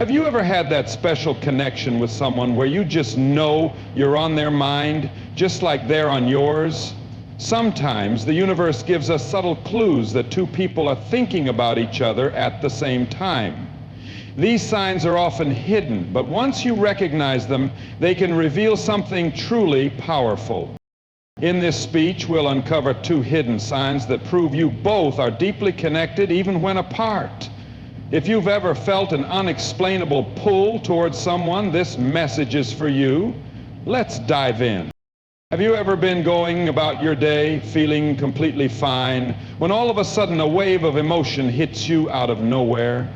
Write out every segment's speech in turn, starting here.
Have you ever had that special connection with someone where you just know you're on their mind, just like they're on yours? Sometimes the universe gives us subtle clues that two people are thinking about each other at the same time. These signs are often hidden, but once you recognize them, they can reveal something truly powerful. In this speech, we'll uncover two hidden signs that prove you both are deeply connected even when apart. If you've ever felt an unexplainable pull towards someone, this message is for you. Let's dive in. Have you ever been going about your day feeling completely fine when all of a sudden a wave of emotion hits you out of nowhere?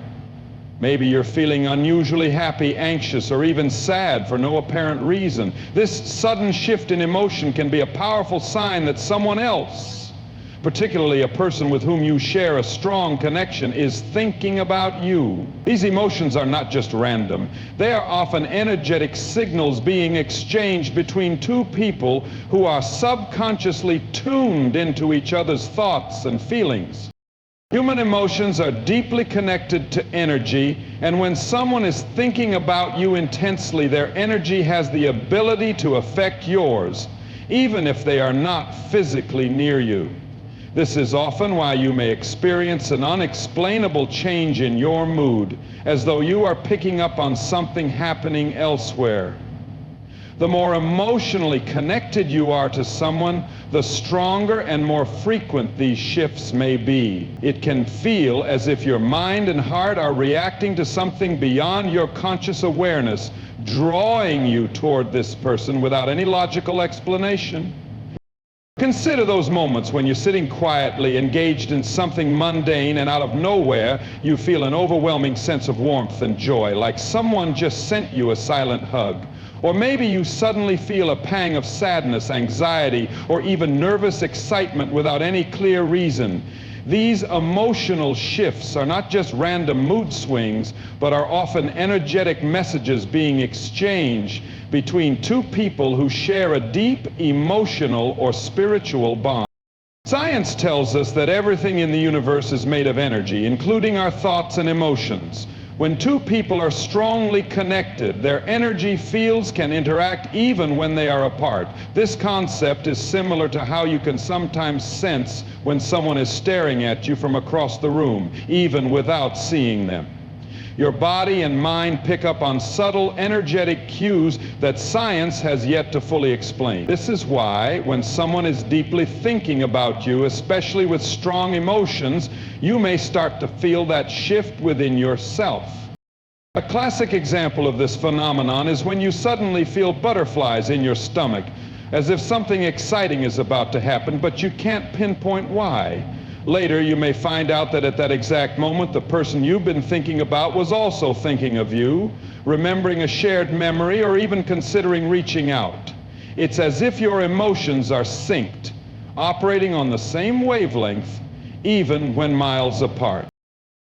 Maybe you're feeling unusually happy, anxious, or even sad for no apparent reason. This sudden shift in emotion can be a powerful sign that someone else, particularly a person with whom you share a strong connection, is thinking about you. These emotions are not just random. They are often energetic signals being exchanged between two people who are subconsciously tuned into each other's thoughts and feelings. Human emotions are deeply connected to energy, and when someone is thinking about you intensely, their energy has the ability to affect yours, even if they are not physically near you. This is often why you may experience an unexplainable change in your mood, as though you are picking up on something happening elsewhere. The more emotionally connected you are to someone, the stronger and more frequent these shifts may be. It can feel as if your mind and heart are reacting to something beyond your conscious awareness, drawing you toward this person without any logical explanation. Consider those moments when you're sitting quietly, engaged in something mundane, and out of nowhere you feel an overwhelming sense of warmth and joy, like someone just sent you a silent hug. Or maybe you suddenly feel a pang of sadness, anxiety, or even nervous excitement without any clear reason. These emotional shifts are not just random mood swings, but are often energetic messages being exchanged between two people who share a deep emotional or spiritual bond. Science tells us that everything in the universe is made of energy, including our thoughts and emotions. When two people are strongly connected, their energy fields can interact even when they are apart. This concept is similar to how you can sometimes sense when someone is staring at you from across the room, even without seeing them. Your body and mind pick up on subtle, energetic cues that science has yet to fully explain. This is why, when someone is deeply thinking about you, especially with strong emotions, you may start to feel that shift within yourself. A classic example of this phenomenon is when you suddenly feel butterflies in your stomach, as if something exciting is about to happen, but you can't pinpoint why. Later, you may find out that at that exact moment, the person you've been thinking about was also thinking of you, remembering a shared memory, or even considering reaching out. It's as if your emotions are synced, operating on the same wavelength, even when miles apart.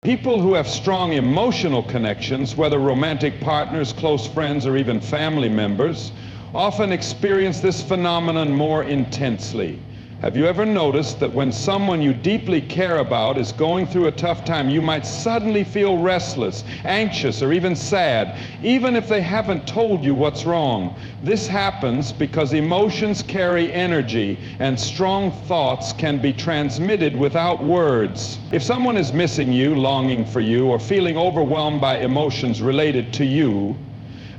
People who have strong emotional connections, whether romantic partners, close friends, or even family members, often experience this phenomenon more intensely. Have you ever noticed that when someone you deeply care about is going through a tough time, you might suddenly feel restless, anxious, or even sad, even if they haven't told you what's wrong? This happens because emotions carry energy, and strong thoughts can be transmitted without words. If someone is missing you, longing for you, or feeling overwhelmed by emotions related to you,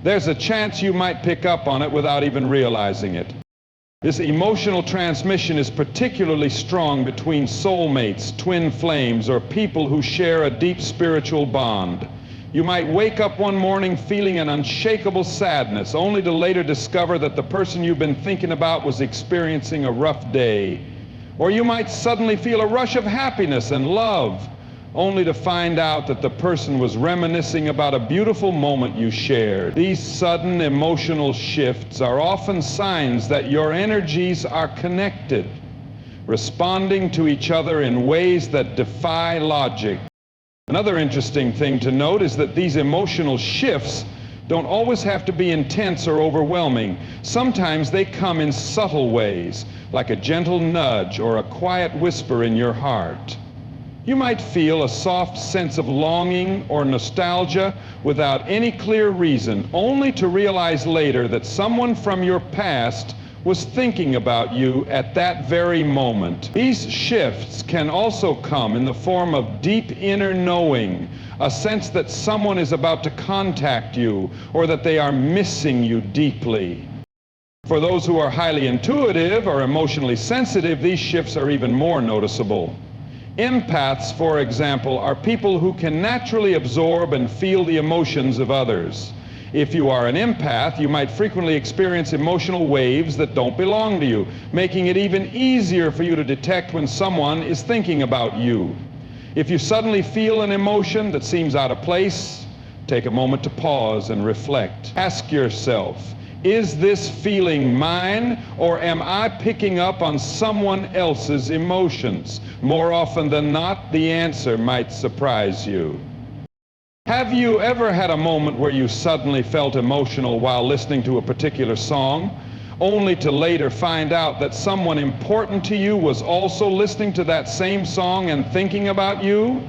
there's a chance you might pick up on it without even realizing it. This emotional transmission is particularly strong between soulmates, twin flames, or people who share a deep spiritual bond. You might wake up one morning feeling an unshakable sadness, only to later discover that the person you've been thinking about was experiencing a rough day. Or you might suddenly feel a rush of happiness and love, only to find out that the person was reminiscing about a beautiful moment you shared. These sudden emotional shifts are often signs that your energies are connected, responding to each other in ways that defy logic. Another interesting thing to note is that these emotional shifts don't always have to be intense or overwhelming. Sometimes they come in subtle ways, like a gentle nudge or a quiet whisper in your heart. You might feel a soft sense of longing or nostalgia without any clear reason, only to realize later that someone from your past was thinking about you at that very moment. These shifts can also come in the form of deep inner knowing, a sense that someone is about to contact you or that they are missing you deeply. For those who are highly intuitive or emotionally sensitive, these shifts are even more noticeable. Empaths, for example, are people who can naturally absorb and feel the emotions of others. If you are an empath, you might frequently experience emotional waves that don't belong to you, making it even easier for you to detect when someone is thinking about you. If you suddenly feel an emotion that seems out of place, take a moment to pause and reflect. Ask yourself, is this feeling mine, or am I picking up on someone else's emotions? More often than not, the answer might surprise you. Have you ever had a moment where you suddenly felt emotional while listening to a particular song, only to later find out that someone important to you was also listening to that same song and thinking about you?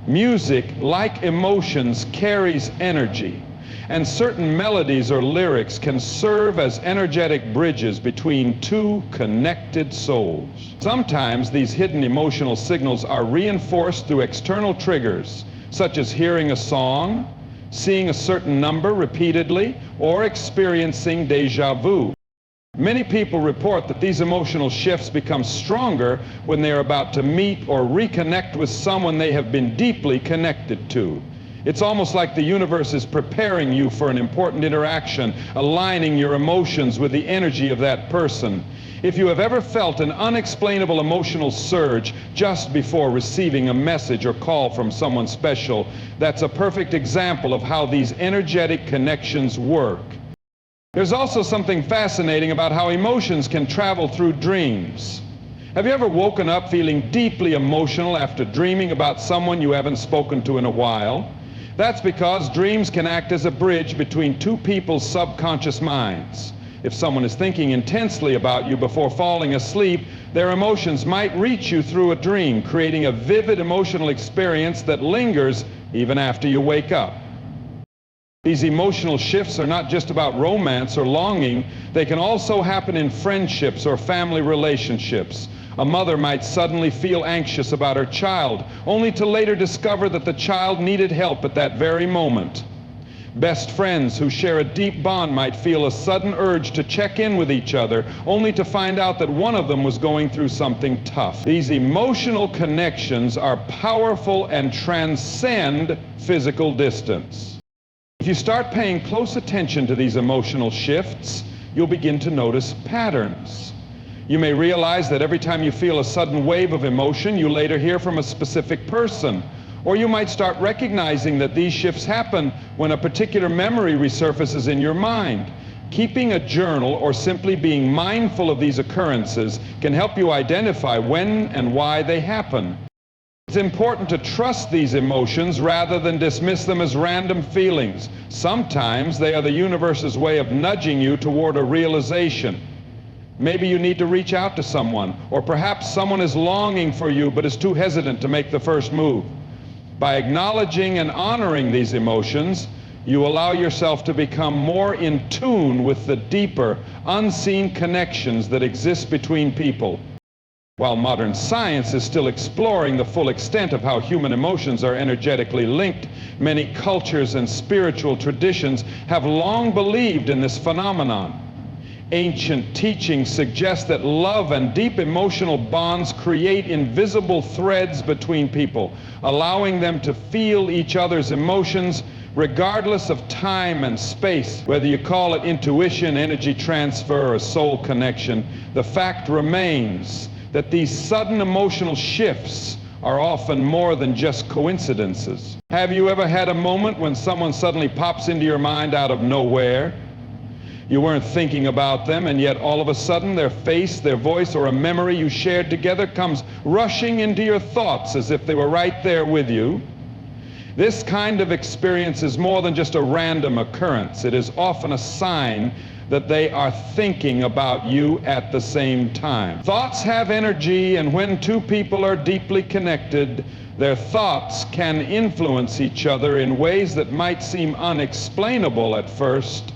Music, like emotions, carries energy, and certain melodies or lyrics can serve as energetic bridges between two connected souls. Sometimes these hidden emotional signals are reinforced through external triggers, such as hearing a song, seeing a certain number repeatedly, or experiencing déjà vu. Many people report that these emotional shifts become stronger when they are about to meet or reconnect with someone they have been deeply connected to. It's almost like the universe is preparing you for an important interaction, aligning your emotions with the energy of that person. If you have ever felt an unexplainable emotional surge just before receiving a message or call from someone special, that's a perfect example of how these energetic connections work. There's also something fascinating about how emotions can travel through dreams. Have you ever woken up feeling deeply emotional after dreaming about someone you haven't spoken to in a while? That's because dreams can act as a bridge between two people's subconscious minds. If someone is thinking intensely about you before falling asleep, their emotions might reach you through a dream, creating a vivid emotional experience that lingers even after you wake up. These emotional shifts are not just about romance or longing. They can also happen in friendships or family relationships. A mother might suddenly feel anxious about her child, only to later discover that the child needed help at that very moment. Best friends who share a deep bond might feel a sudden urge to check in with each other, only to find out that one of them was going through something tough. These emotional connections are powerful and transcend physical distance. If you start paying close attention to these emotional shifts, you'll begin to notice patterns. You may realize that every time you feel a sudden wave of emotion, you later hear from a specific person. Or you might start recognizing that these shifts happen when a particular memory resurfaces in your mind. Keeping a journal or simply being mindful of these occurrences can help you identify when and why they happen. It's important to trust these emotions rather than dismiss them as random feelings. Sometimes they are the universe's way of nudging you toward a realization. Maybe you need to reach out to someone, or perhaps someone is longing for you but is too hesitant to make the first move. By acknowledging and honoring these emotions, you allow yourself to become more in tune with the deeper, unseen connections that exist between people. While modern science is still exploring the full extent of how human emotions are energetically linked, many cultures and spiritual traditions have long believed in this phenomenon. Ancient teachings suggest that love and deep emotional bonds create invisible threads between people, allowing them to feel each other's emotions regardless of time and space. Whether you call it intuition, energy transfer, or soul connection, the fact remains that these sudden emotional shifts are often more than just coincidences. Have you ever had a moment when someone suddenly pops into your mind out of nowhere? You weren't thinking about them, and yet all of a sudden their face, their voice, or a memory you shared together comes rushing into your thoughts as if they were right there with you. This kind of experience is more than just a random occurrence. It is often a sign that they are thinking about you at the same time. Thoughts have energy, and when two people are deeply connected, their thoughts can influence each other in ways that might seem unexplainable at first.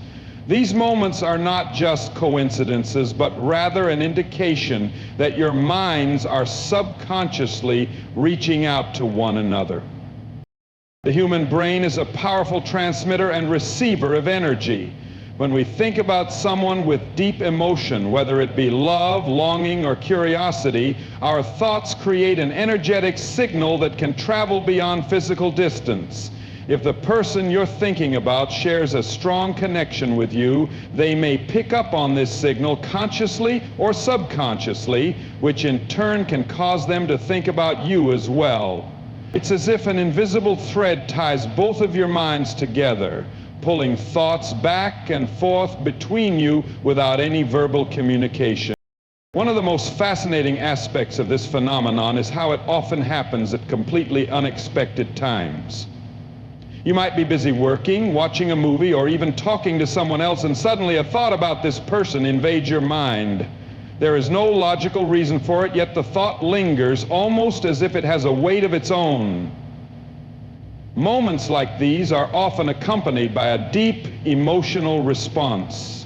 These moments are not just coincidences, but rather an indication that your minds are subconsciously reaching out to one another. The human brain is a powerful transmitter and receiver of energy. When we think about someone with deep emotion, whether it be love, longing, or curiosity, our thoughts create an energetic signal that can travel beyond physical distance. If the person you're thinking about shares a strong connection with you, they may pick up on this signal consciously or subconsciously, which in turn can cause them to think about you as well. It's as if an invisible thread ties both of your minds together, pulling thoughts back and forth between you without any verbal communication. One of the most fascinating aspects of this phenomenon is how it often happens at completely unexpected times. You might be busy working, watching a movie, or even talking to someone else, and suddenly a thought about this person invades your mind. There is no logical reason for it, yet the thought lingers almost as if it has a weight of its own. Moments like these are often accompanied by a deep emotional response.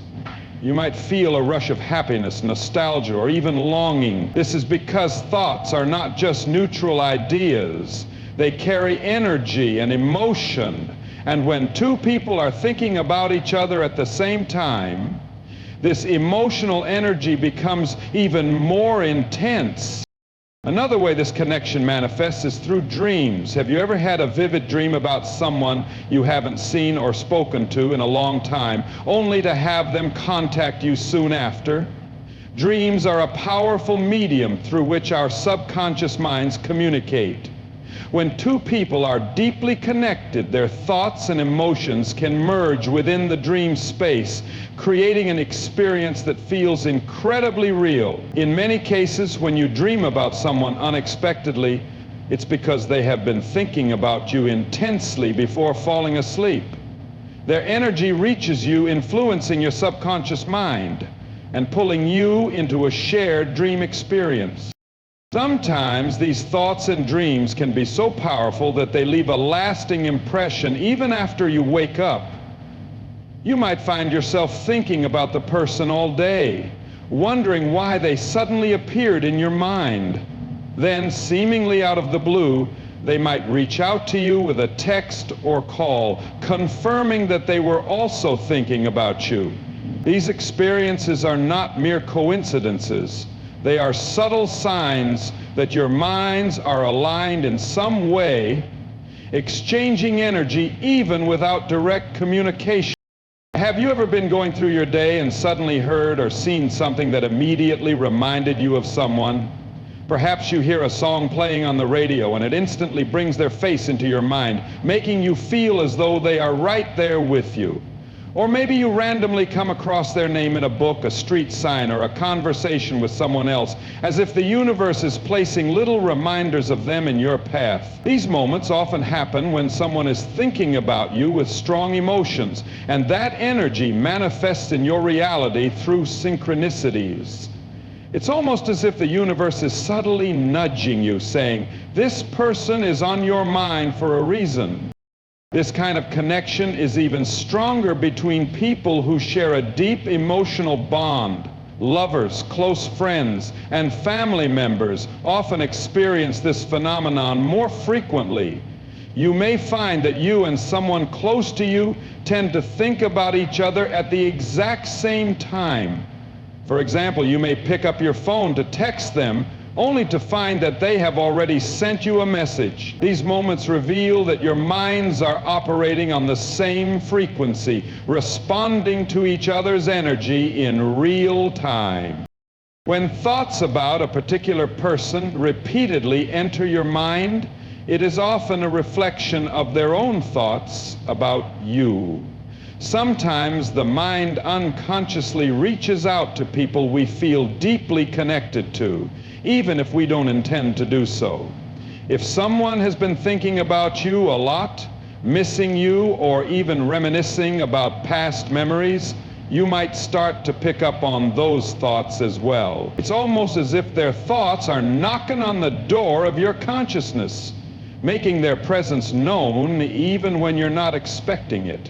You might feel a rush of happiness, nostalgia, or even longing. This is because thoughts are not just neutral ideas. They carry energy and emotion. And when two people are thinking about each other at the same time, this emotional energy becomes even more intense. Another way this connection manifests is through dreams. Have you ever had a vivid dream about someone you haven't seen or spoken to in a long time, only to have them contact you soon after? Dreams are a powerful medium through which our subconscious minds communicate. When two people are deeply connected, their thoughts and emotions can merge within the dream space, creating an experience that feels incredibly real. In many cases, when you dream about someone unexpectedly, it's because they have been thinking about you intensely before falling asleep. Their energy reaches you, influencing your subconscious mind and pulling you into a shared dream experience. Sometimes these thoughts and dreams can be so powerful that they leave a lasting impression even after you wake up. You might find yourself thinking about the person all day, wondering why they suddenly appeared in your mind. Then, seemingly out of the blue, they might reach out to you with a text or call, confirming that they were also thinking about you. These experiences are not mere coincidences. They are subtle signs that your minds are aligned in some way, exchanging energy even without direct communication. Have you ever been going through your day and suddenly heard or seen something that immediately reminded you of someone? Perhaps you hear a song playing on the radio and it instantly brings their face into your mind, making you feel as though they are right there with you. Or maybe you randomly come across their name in a book, a street sign, or a conversation with someone else, as if the universe is placing little reminders of them in your path. These moments often happen when someone is thinking about you with strong emotions, and that energy manifests in your reality through synchronicities. It's almost as if the universe is subtly nudging you, saying, "This person is on your mind for a reason." This kind of connection is even stronger between people who share a deep emotional bond. Lovers, close friends, and family members often experience this phenomenon more frequently. You may find that you and someone close to you tend to think about each other at the exact same time. For example, you may pick up your phone to text them, only to find that they have already sent you a message. These moments reveal that your minds are operating on the same frequency, responding to each other's energy in real time. When thoughts about a particular person repeatedly enter your mind, it is often a reflection of their own thoughts about you. Sometimes the mind unconsciously reaches out to people we feel deeply connected to, even if we don't intend to do so. If someone has been thinking about you a lot, missing you, or even reminiscing about past memories, you might start to pick up on those thoughts as well. It's almost as if their thoughts are knocking on the door of your consciousness, making their presence known even when you're not expecting it.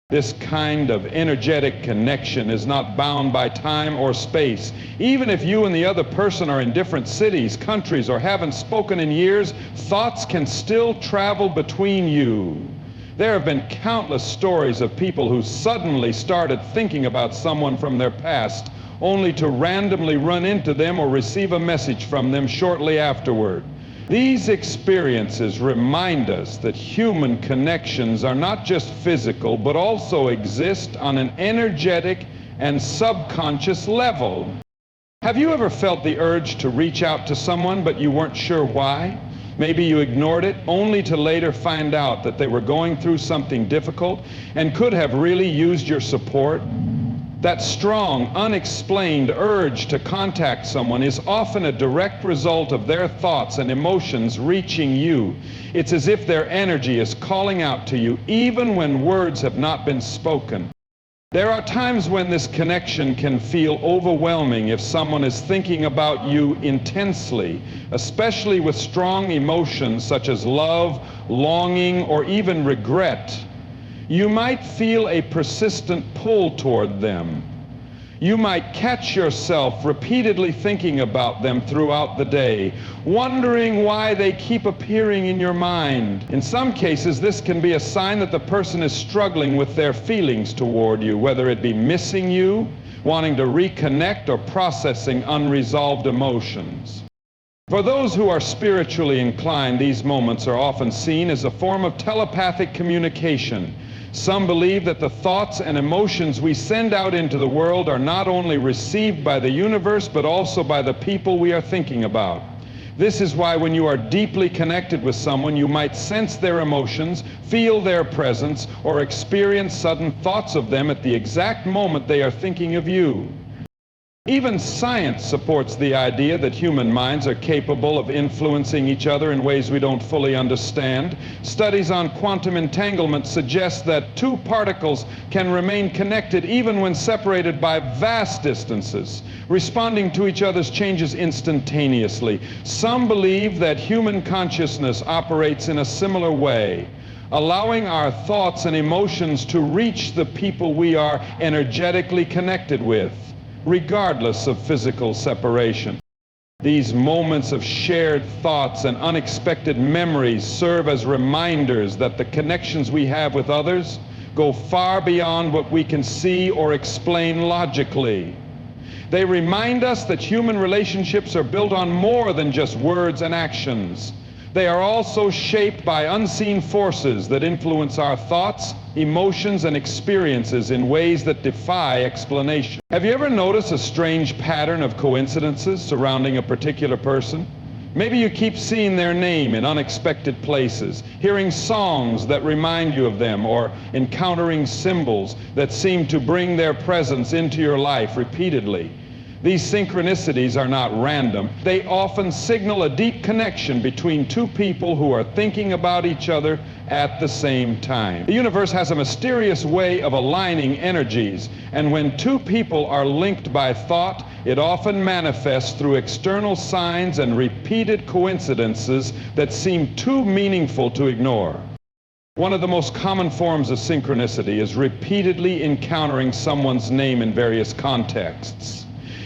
This kind of energetic connection is not bound by time or space. Even if you and the other person are in different cities, countries, or haven't spoken in years, thoughts can still travel between you. There have been countless stories of people who suddenly started thinking about someone from their past, only to randomly run into them or receive a message from them shortly afterward. These experiences remind us that human connections are not just physical, but also exist on an energetic and subconscious level. Have you ever felt the urge to reach out to someone, but you weren't sure why? Maybe you ignored it, only to later find out that they were going through something difficult and could have really used your support. That strong, unexplained urge to contact someone is often a direct result of their thoughts and emotions reaching you. It's as if their energy is calling out to you, even when words have not been spoken. There are times when this connection can feel overwhelming if someone is thinking about you intensely, especially with strong emotions such as love, longing, or even regret. You might feel a persistent pull toward them. You might catch yourself repeatedly thinking about them throughout the day, wondering why they keep appearing in your mind. In some cases, this can be a sign that the person is struggling with their feelings toward you, whether it be missing you, wanting to reconnect, or processing unresolved emotions. For those who are spiritually inclined, these moments are often seen as a form of telepathic communication. Some believe that the thoughts and emotions we send out into the world are not only received by the universe, but also by the people we are thinking about. This is why when you are deeply connected with someone, you might sense their emotions, feel their presence, or experience sudden thoughts of them at the exact moment they are thinking of you. Even science supports the idea that human minds are capable of influencing each other in ways we don't fully understand. Studies on quantum entanglement suggest that two particles can remain connected even when separated by vast distances, responding to each other's changes instantaneously. Some believe that human consciousness operates in a similar way, allowing our thoughts and emotions to reach the people we are energetically connected with, regardless of physical separation. These moments of shared thoughts and unexpected memories serve as reminders that the connections we have with others go far beyond what we can see or explain logically. They remind us that human relationships are built on more than just words and actions. They are also shaped by unseen forces that influence our thoughts, emotions, and experiences in ways that defy explanation. Have you ever noticed a strange pattern of coincidences surrounding a particular person? Maybe you keep seeing their name in unexpected places, hearing songs that remind you of them, or encountering symbols that seem to bring their presence into your life repeatedly. These synchronicities are not random. They often signal a deep connection between two people who are thinking about each other at the same time. The universe has a mysterious way of aligning energies, and when two people are linked by thought, it often manifests through external signs and repeated coincidences that seem too meaningful to ignore. One of the most common forms of synchronicity is repeatedly encountering someone's name in various contexts.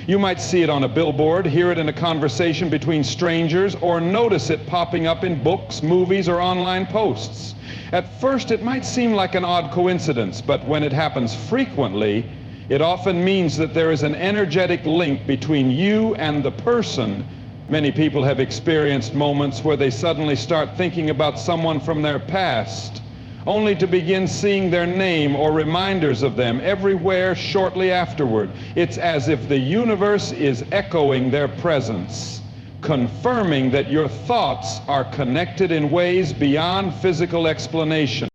You might see it on a billboard, hear it in a conversation between strangers, or notice it popping up in books, movies, or online posts. At first, it might seem like an odd coincidence, but when it happens frequently, it often means that there is an energetic link between you and the person. Many people have experienced moments where they suddenly start thinking about someone from their past, only to begin seeing their name or reminders of them everywhere shortly afterward. It's as if the universe is echoing their presence, confirming that your thoughts are connected in ways beyond physical explanation.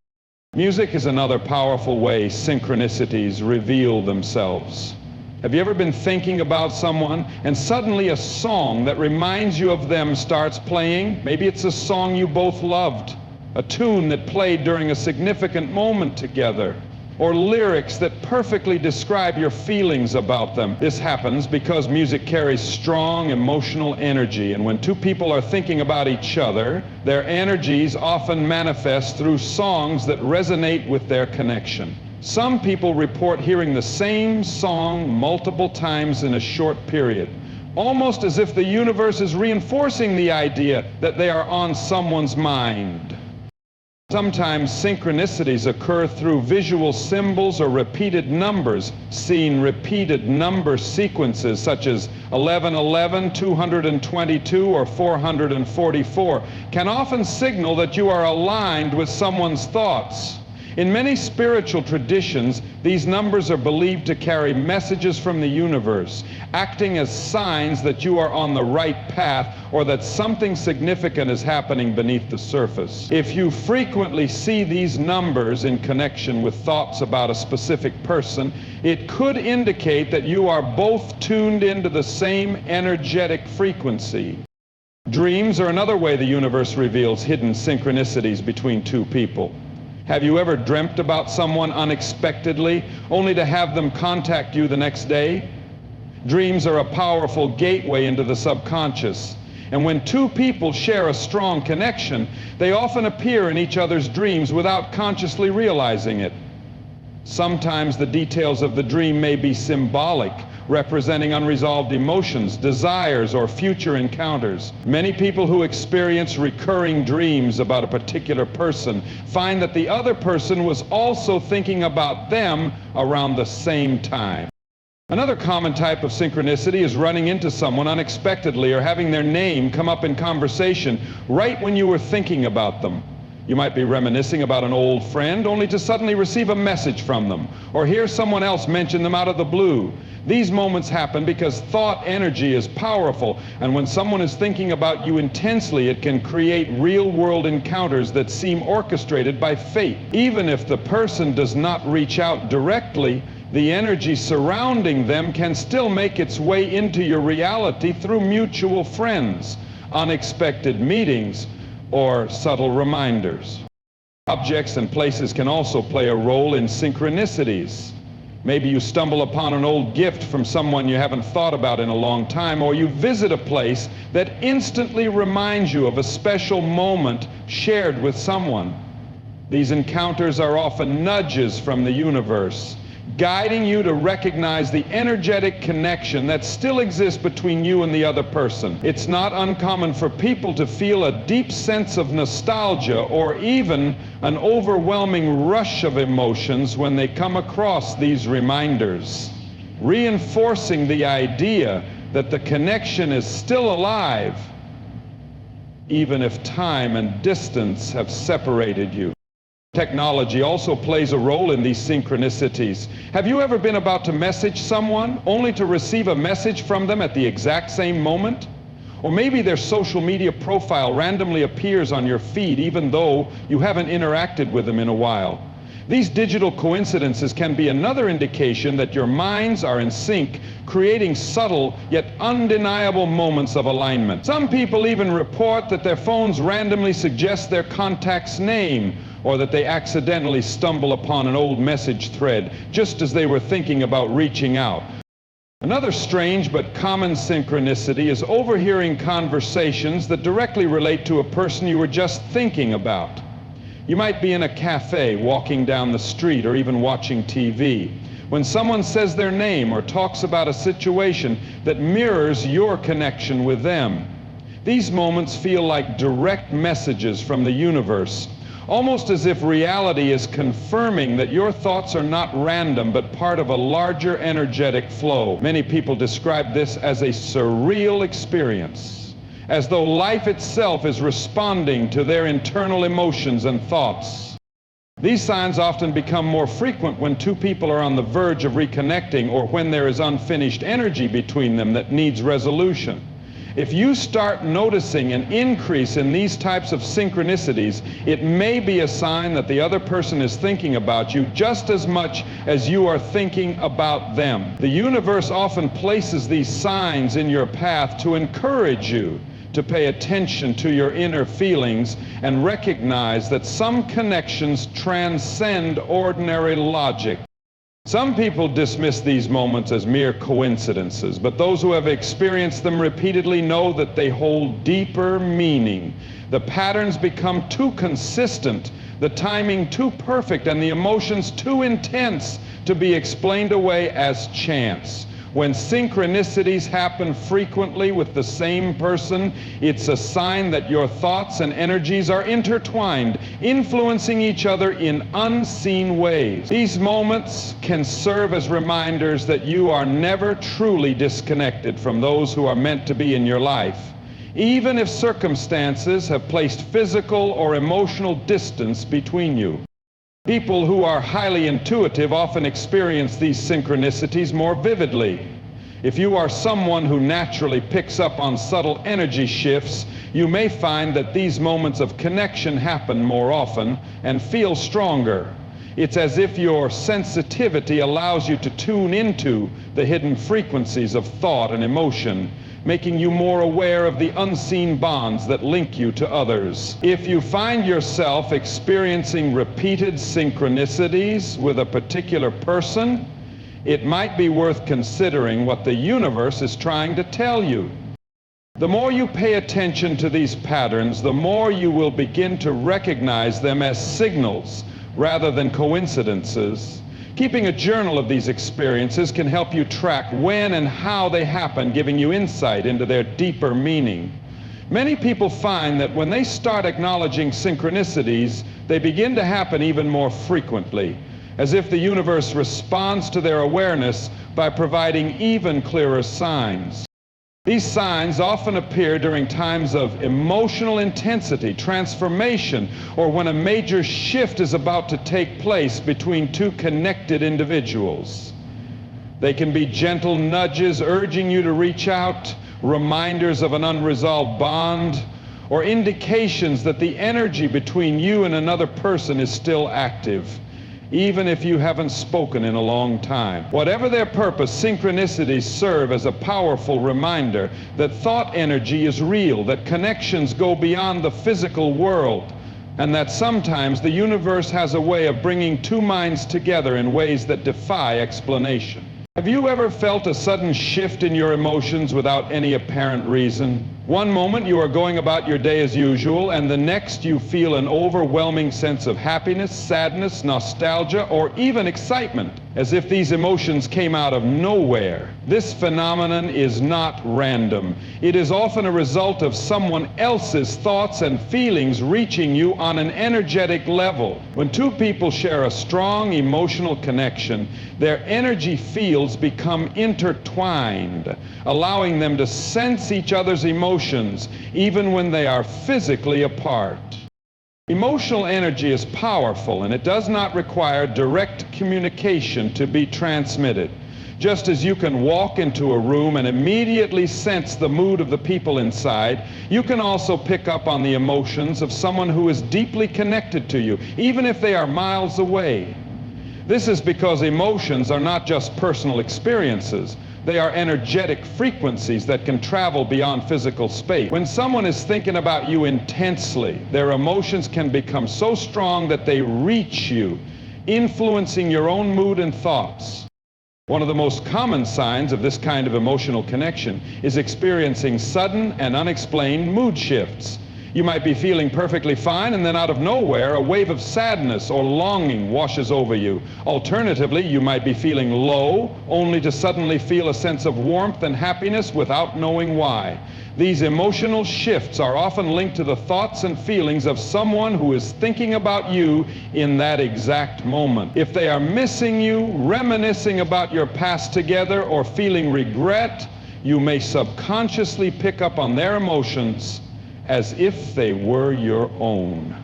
Music is another powerful way synchronicities reveal themselves. Have you ever been thinking about someone and suddenly a song that reminds you of them starts playing? Maybe it's a song you both loved, a tune that played during a significant moment together. or lyrics that perfectly describe your feelings about them. This happens because music carries strong emotional energy, and when two people are thinking about each other, their energies often manifest through songs that resonate with their connection. Some people report hearing the same song multiple times in a short period, almost as if the universe is reinforcing the idea that they are on someone's mind. Sometimes synchronicities occur through visual symbols or repeated numbers. Seeing repeated number sequences such as 1111, 222, or 444 can often signal that you are aligned with someone's thoughts. In many spiritual traditions, these numbers are believed to carry messages from the universe, acting as signs that you are on the right path or that something significant is happening beneath the surface. If you frequently see these numbers in connection with thoughts about a specific person, it could indicate that you are both tuned into the same energetic frequency. Dreams are another way the universe reveals hidden synchronicities between two people. Have you ever dreamt about someone unexpectedly, only to have them contact you the next day? Dreams are a powerful gateway into the subconscious, and when two people share a strong connection, they often appear in each other's dreams without consciously realizing it. Sometimes the details of the dream may be symbolic, representing unresolved emotions, desires, or future encounters. Many people who experience recurring dreams about a particular person find that the other person was also thinking about them around the same time. Another common type of synchronicity is running into someone unexpectedly or having their name come up in conversation right when you were thinking about them. You might be reminiscing about an old friend only to suddenly receive a message from them or hear someone else mention them out of the blue. These moments happen because thought energy is powerful, and when someone is thinking about you intensely, it can create real-world encounters that seem orchestrated by fate. Even if the person does not reach out directly, the energy surrounding them can still make its way into your reality through mutual friends, unexpected meetings, or subtle reminders. Objects and places can also play a role in synchronicities. Maybe you stumble upon an old gift from someone you haven't thought about in a long time, or you visit a place that instantly reminds you of a special moment shared with someone. These encounters are often nudges from the universe, guiding you to recognize the energetic connection that still exists between you and the other person. It's not uncommon for people to feel a deep sense of nostalgia or even an overwhelming rush of emotions when they come across these reminders, reinforcing the idea that the connection is still alive, even if time and distance have separated you. Technology also plays a role in these synchronicities. Have you ever been about to message someone only to receive a message from them at the exact same moment? Or maybe their social media profile randomly appears on your feed even though you haven't interacted with them in a while. These digital coincidences can be another indication that your minds are in sync, creating subtle yet undeniable moments of alignment. Some people even report that their phones randomly suggest their contact's name, or that they accidentally stumble upon an old message thread just as they were thinking about reaching out. Another strange but common synchronicity is overhearing conversations that directly relate to a person you were just thinking about. You might be in a cafe, walking down the street, or even watching TV, when someone says their name or talks about a situation that mirrors your connection with them. These moments feel like direct messages from the universe, almost as if reality is confirming that your thoughts are not random but part of a larger energetic flow. Many people describe this as a surreal experience, as though life itself is responding to their internal emotions and thoughts. These signs often become more frequent when two people are on the verge of reconnecting or when there is unfinished energy between them that needs resolution. If you start noticing an increase in these types of synchronicities, it may be a sign that the other person is thinking about you just as much as you are thinking about them. The universe often places these signs in your path to encourage you to pay attention to your inner feelings and recognize that some connections transcend ordinary logic. Some people dismiss these moments as mere coincidences, but those who have experienced them repeatedly know that they hold deeper meaning. The patterns become too consistent, the timing too perfect, and the emotions too intense to be explained away as chance. When synchronicities happen frequently with the same person, it's a sign that your thoughts and energies are intertwined, influencing each other in unseen ways. These moments can serve as reminders that you are never truly disconnected from those who are meant to be in your life, even if circumstances have placed physical or emotional distance between you. People who are highly intuitive often experience these synchronicities more vividly. If you are someone who naturally picks up on subtle energy shifts, you may find that these moments of connection happen more often and feel stronger. It's as if your sensitivity allows you to tune into the hidden frequencies of thought and emotion, making you more aware of the unseen bonds that link you to others. If you find yourself experiencing repeated synchronicities with a particular person, it might be worth considering what the universe is trying to tell you. The more you pay attention to these patterns, the more you will begin to recognize them as signals rather than coincidences. Keeping a journal of these experiences can help you track when and how they happen, giving you insight into their deeper meaning. Many people find that when they start acknowledging synchronicities, they begin to happen even more frequently, as if the universe responds to their awareness by providing even clearer signs. These signs often appear during times of emotional intensity, transformation, or when a major shift is about to take place between two connected individuals. They can be gentle nudges urging you to reach out, reminders of an unresolved bond, or indications that the energy between you and another person is still active, even if you haven't spoken in a long time. Whatever their purpose, synchronicities serve as a powerful reminder that thought energy is real, that connections go beyond the physical world, and that sometimes the universe has a way of bringing two minds together in ways that defy explanation. Have you ever felt a sudden shift in your emotions without any apparent reason? One moment you are going about your day as usual, and the next you feel an overwhelming sense of happiness, sadness, nostalgia, or even excitement, as if these emotions came out of nowhere. This phenomenon is not random. It is often a result of someone else's thoughts and feelings reaching you on an energetic level. When two people share a strong emotional connection, their energy fields become intertwined, allowing them to sense each other's emotions even when they are physically apart. Emotional energy is powerful, and it does not require direct communication to be transmitted. Just as you can walk into a room and immediately sense the mood of the people inside, you can also pick up on the emotions of someone who is deeply connected to you, even if they are miles away. This is because emotions are not just personal experiences. They are energetic frequencies that can travel beyond physical space. When someone is thinking about you intensely, their emotions can become so strong that they reach you, influencing your own mood and thoughts. One of the most common signs of this kind of emotional connection is experiencing sudden and unexplained mood shifts. You might be feeling perfectly fine, and then out of nowhere, a wave of sadness or longing washes over you. Alternatively, you might be feeling low, only to suddenly feel a sense of warmth and happiness without knowing why. These emotional shifts are often linked to the thoughts and feelings of someone who is thinking about you in that exact moment. If they are missing you, reminiscing about your past together, or feeling regret, you may subconsciously pick up on their emotions as if they were your own.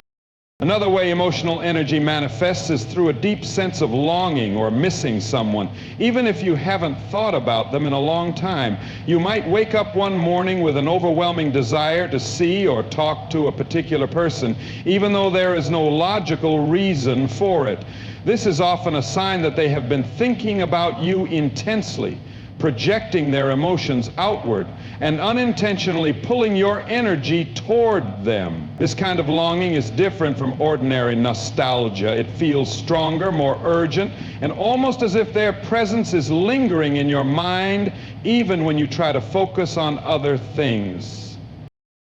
Another way emotional energy manifests is through a deep sense of longing or missing someone, even if you haven't thought about them in a long time. You might wake up one morning with an overwhelming desire to see or talk to a particular person, even though there is no logical reason for it. This is often a sign that they have been thinking about you intensely, projecting their emotions outward, and unintentionally pulling your energy toward them. This kind of longing is different from ordinary nostalgia. It feels stronger, more urgent, and almost as if their presence is lingering in your mind even when you try to focus on other things.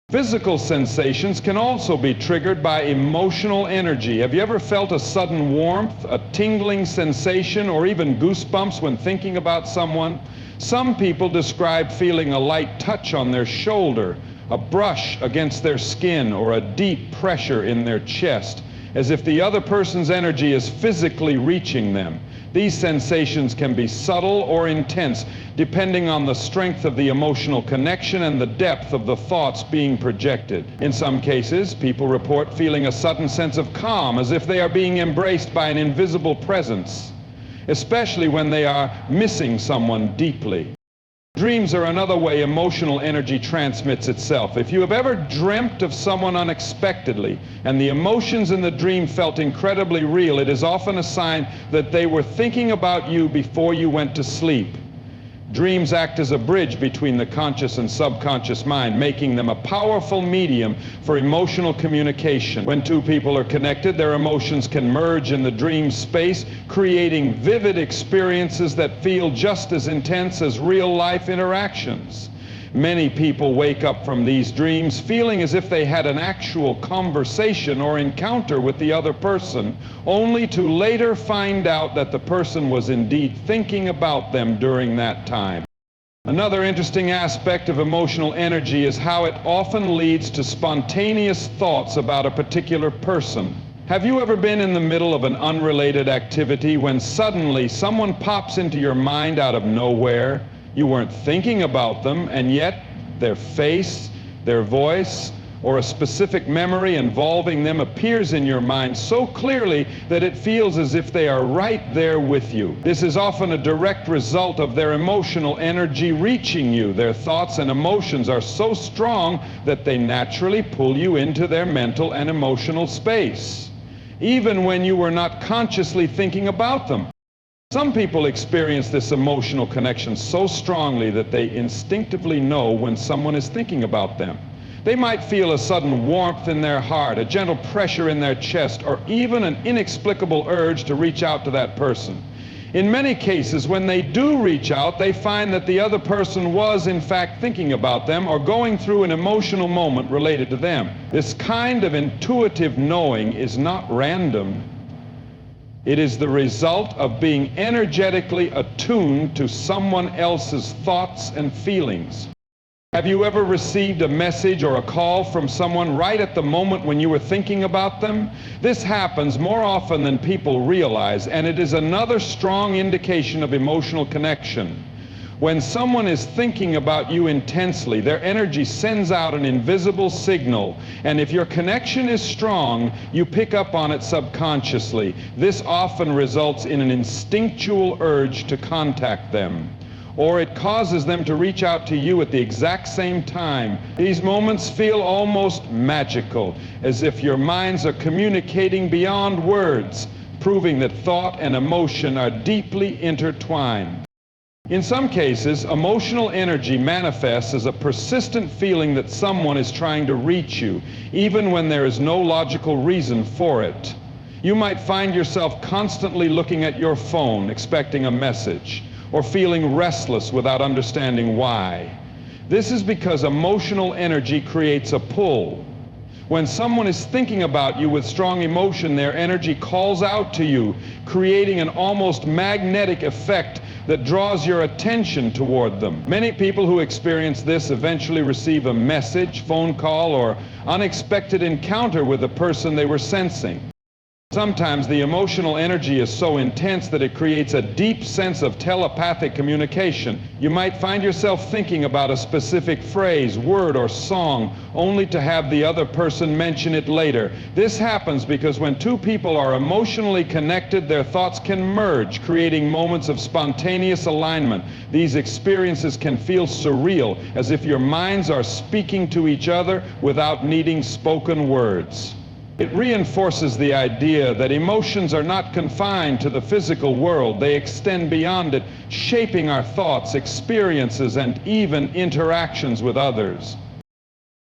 Physical sensations can also be triggered by emotional energy. Have you ever felt a sudden warmth, a tingling sensation, or even goosebumps when thinking about someone? Some people describe feeling a light touch on their shoulder, a brush against their skin, or a deep pressure in their chest, as if the other person's energy is physically reaching them. These sensations can be subtle or intense, depending on the strength of the emotional connection and the depth of the thoughts being projected. In some cases, people report feeling a sudden sense of calm, as if they are being embraced by an invisible presence, especially when they are missing someone deeply. Dreams are another way emotional energy transmits itself. If you have ever dreamt of someone unexpectedly and the emotions in the dream felt incredibly real, it is often a sign that they were thinking about you before you went to sleep. Dreams act as a bridge between the conscious and subconscious mind, making them a powerful medium for emotional communication. When two people are connected, their emotions can merge in the dream space, creating vivid experiences that feel just as intense as real-life interactions. Many people wake up from these dreams feeling as if they had an actual conversation or encounter with the other person, only to later find out that the person was indeed thinking about them during that time. Another interesting aspect of emotional energy is how it often leads to spontaneous thoughts about a particular person. Have you ever been in the middle of an unrelated activity when suddenly someone pops into your mind out of nowhere? You weren't thinking about them, and yet their face, their voice, or a specific memory involving them appears in your mind so clearly that it feels as if they are right there with you. This is often a direct result of their emotional energy reaching you. Their thoughts and emotions are so strong that they naturally pull you into their mental and emotional space, even when you were not consciously thinking about them. Some people experience this emotional connection so strongly that they instinctively know when someone is thinking about them. They might feel a sudden warmth in their heart, a gentle pressure in their chest, or even an inexplicable urge to reach out to that person. In many cases, when they do reach out, they find that the other person was, in fact, thinking about them or going through an emotional moment related to them. This kind of intuitive knowing is not random. It is the result of being energetically attuned to someone else's thoughts and feelings. Have you ever received a message or a call from someone right at the moment when you were thinking about them? This happens more often than people realize, and it is another strong indication of emotional connection. When someone is thinking about you intensely, their energy sends out an invisible signal, and if your connection is strong, you pick up on it subconsciously. This often results in an instinctual urge to contact them, or it causes them to reach out to you at the exact same time. These moments feel almost magical, as if your minds are communicating beyond words, proving that thought and emotion are deeply intertwined. In some cases, emotional energy manifests as a persistent feeling that someone is trying to reach you, even when there is no logical reason for it. You might find yourself constantly looking at your phone, expecting a message, or feeling restless without understanding why. This is because emotional energy creates a pull. When someone is thinking about you with strong emotion, their energy calls out to you, creating an almost magnetic effect that draws your attention toward them. Many people who experience this eventually receive a message, phone call, or unexpected encounter with the person they were sensing. Sometimes the emotional energy is so intense that it creates a deep sense of telepathic communication. You might find yourself thinking about a specific phrase, word, or song, only to have the other person mention it later. This happens because when two people are emotionally connected, their thoughts can merge, creating moments of spontaneous alignment. These experiences can feel surreal, as if your minds are speaking to each other without needing spoken words. It reinforces the idea that emotions are not confined to the physical world. They extend beyond it, shaping our thoughts, experiences, and even interactions with others.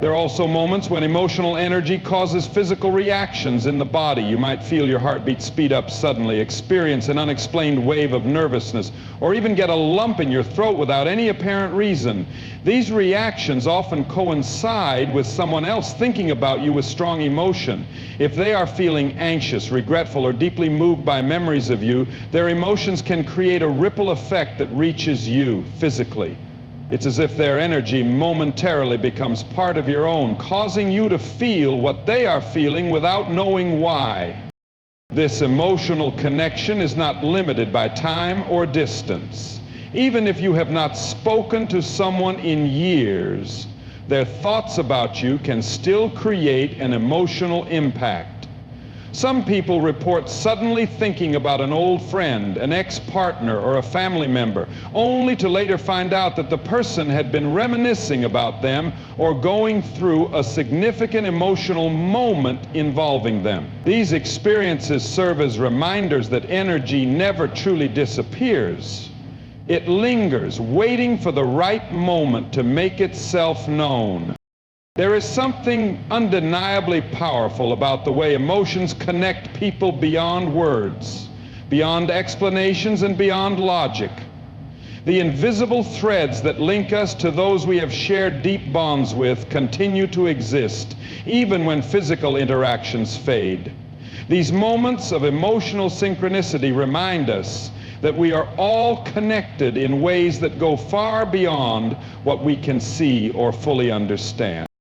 There are also moments when emotional energy causes physical reactions in the body. You might feel your heartbeat speed up suddenly, experience an unexplained wave of nervousness, or even get a lump in your throat without any apparent reason. These reactions often coincide with someone else thinking about you with strong emotion. If they are feeling anxious, regretful, or deeply moved by memories of you, their emotions can create a ripple effect that reaches you physically. It's as if their energy momentarily becomes part of your own, causing you to feel what they are feeling without knowing why. This emotional connection is not limited by time or distance. Even if you have not spoken to someone in years, their thoughts about you can still create an emotional impact. Some people report suddenly thinking about an old friend, an ex-partner, or a family member, only to later find out that the person had been reminiscing about them or going through a significant emotional moment involving them. These experiences serve as reminders that energy never truly disappears. It lingers, waiting for the right moment to make itself known. There is something undeniably powerful about the way emotions connect people beyond words, beyond explanations, and beyond logic. The invisible threads that link us to those we have shared deep bonds with continue to exist, even when physical interactions fade. These moments of emotional synchronicity remind us that we are all connected in ways that go far beyond what we can see or fully understand.